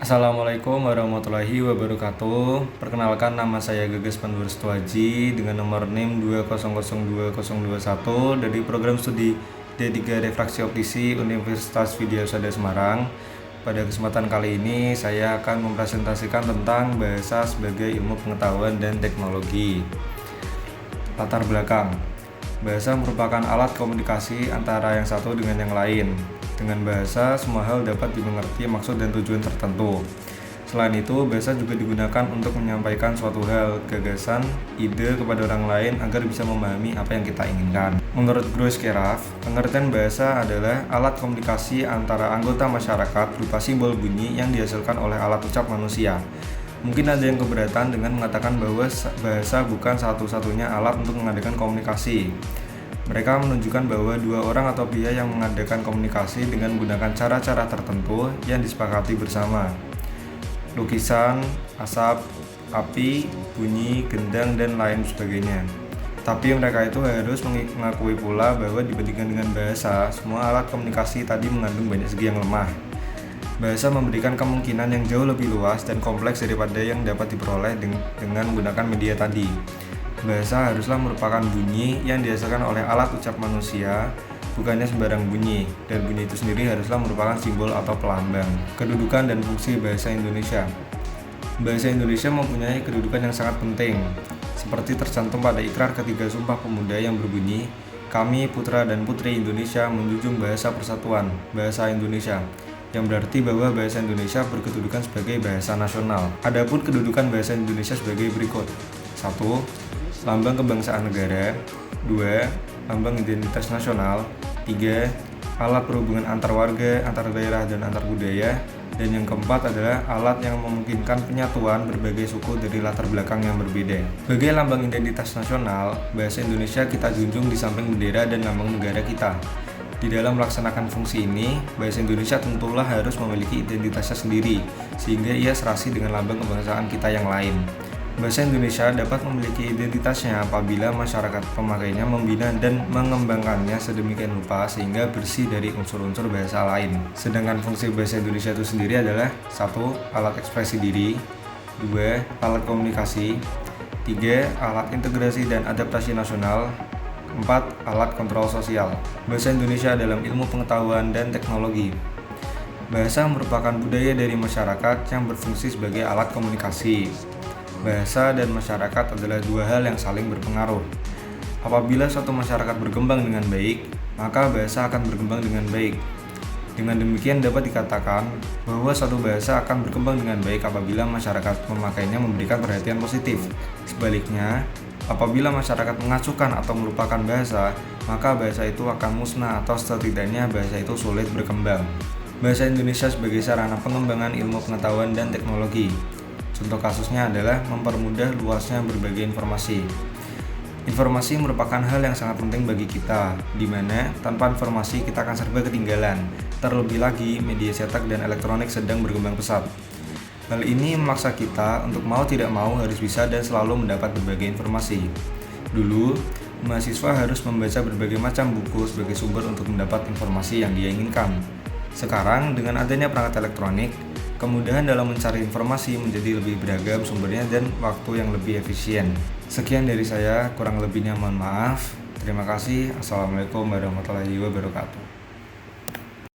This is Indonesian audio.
Assalamualaikum warahmatullahi wabarakatuh. Perkenalkan, nama saya Geges Pandur Setuaji dengan nomor NIM 2002021 dari program studi D3 Refraksi Optisi Universitas Widyasada Semarang. Pada kesempatan kali ini saya akan mempresentasikan tentang bahasa sebagai ilmu pengetahuan dan teknologi. Latar belakang. Bahasa merupakan alat komunikasi antara yang satu dengan yang lain. Dengan bahasa, semua hal dapat dimengerti maksud dan tujuan tertentu. Selain itu, bahasa juga digunakan untuk menyampaikan suatu hal, gagasan, ide kepada orang lain agar bisa memahami apa yang kita inginkan. Menurut Gross Keraf, pengertian bahasa adalah alat komunikasi antara anggota masyarakat berupa simbol bunyi yang dihasilkan oleh alat ucap manusia. Mungkin ada yang keberatan dengan mengatakan bahwa bahasa bukan satu-satunya alat untuk mengadakan komunikasi. Mereka menunjukkan bahwa dua orang atau pihak yang mengadakan komunikasi dengan menggunakan cara-cara tertentu yang disepakati bersama. Lukisan, asap, api, bunyi, gendang, dan lain sebagainya. Tapi mereka itu harus mengakui pula bahwa dibandingkan dengan bahasa, semua alat komunikasi tadi mengandung banyak segi yang lemah. Bahasa memberikan kemungkinan yang jauh lebih luas dan kompleks daripada yang dapat diperoleh dengan menggunakan media tadi. Bahasa haruslah merupakan bunyi yang dihasilkan oleh alat ucap manusia, bukannya sembarang bunyi, dan bunyi itu sendiri haruslah merupakan simbol atau pelambang. Kedudukan dan fungsi bahasa Indonesia. Bahasa Indonesia mempunyai kedudukan yang sangat penting, seperti tercantum pada Ikrar Ketiga Sumpah Pemuda yang berbunyi, "Kami putra dan putri Indonesia menjunjung bahasa persatuan, bahasa Indonesia," yang berarti bahwa bahasa Indonesia berkedudukan sebagai bahasa nasional. Adapun kedudukan bahasa Indonesia sebagai berikut. 1. Lambang kebangsaan negara. 2. Lambang identitas nasional. 3. Alat perhubungan antar warga, antar daerah, dan antar budaya. Dan yang keempat adalah alat yang memungkinkan penyatuan berbagai suku dari latar belakang yang berbeda. Sebagai lambang identitas nasional, bahasa Indonesia kita junjung di samping bendera dan lambang negara kita. Di dalam melaksanakan fungsi ini, bahasa Indonesia tentulah harus memiliki identitasnya sendiri, sehingga ia serasi dengan lambang kebangsaan kita yang lain. Bahasa Indonesia dapat memiliki identitasnya apabila masyarakat pemakainya membina dan mengembangkannya sedemikian rupa sehingga bersih dari unsur-unsur bahasa lain. Sedangkan fungsi bahasa Indonesia itu sendiri adalah 1. Alat ekspresi diri. 2. Alat komunikasi. 3. Alat integrasi dan adaptasi nasional. 4. Alat kontrol sosial. Bahasa Indonesia dalam ilmu pengetahuan dan teknologi. Bahasa merupakan budaya dari masyarakat yang berfungsi sebagai alat komunikasi. Bahasa dan masyarakat adalah dua hal yang saling berpengaruh. Apabila suatu masyarakat berkembang dengan baik, maka bahasa akan berkembang dengan baik. Dengan demikian dapat dikatakan bahwa suatu bahasa akan berkembang dengan baik apabila masyarakat memakainya memberikan perhatian positif. Sebaliknya, apabila masyarakat mengacuhkan atau melupakan bahasa, maka bahasa itu akan musnah atau setidaknya bahasa itu sulit berkembang. Bahasa Indonesia sebagai sarana pengembangan ilmu pengetahuan dan teknologi. Contoh kasusnya adalah mempermudah luasnya berbagai informasi. Informasi merupakan hal yang sangat penting bagi kita, di mana tanpa informasi kita akan serba ketinggalan. Terlebih lagi, media cetak dan elektronik sedang berkembang pesat. Hal ini memaksa kita untuk mau tidak mau harus bisa dan selalu mendapat berbagai informasi. Dulu, mahasiswa harus membaca berbagai macam buku sebagai sumber untuk mendapat informasi yang dia inginkan. Sekarang, dengan adanya perangkat elektronik, kemudahan dalam mencari informasi menjadi lebih beragam sumbernya dan waktu yang lebih efisien. Sekian dari saya, kurang lebihnya mohon maaf. Terima kasih. Assalamualaikum warahmatullahi wabarakatuh.